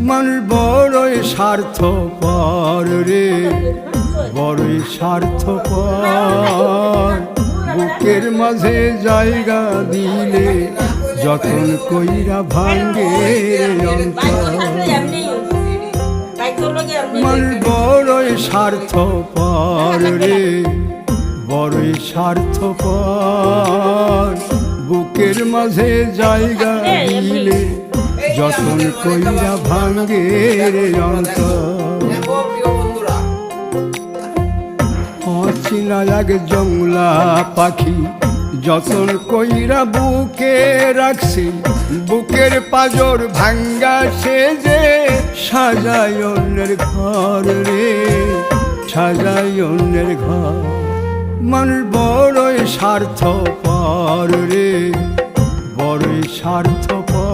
মানুষ বড়ই স্বার্থপর রে, বড়ই স্বার্থপর। বুকের মাঝে জায়গা দিলে যখন কইরা ভাঙ্গে অন্তর। মানুষ বড়ই স্বার্থপর রে, বড়ই স্বার্থপর। বুকের মাঝে জায়গা দিলে যখন কইরা ভাঙ্গে অন্তর। অচিনা এক জংলা পাখি যতন কইরা বুকে রাখছি, বুকের পাজর ভাঙ্গা সে যে সাজায় অন্যের ঘর রে, সাজায় অন্যের ঘর। মানুষ বড়ই স্বার্থপর রে, বড়ই স্বার্থপর।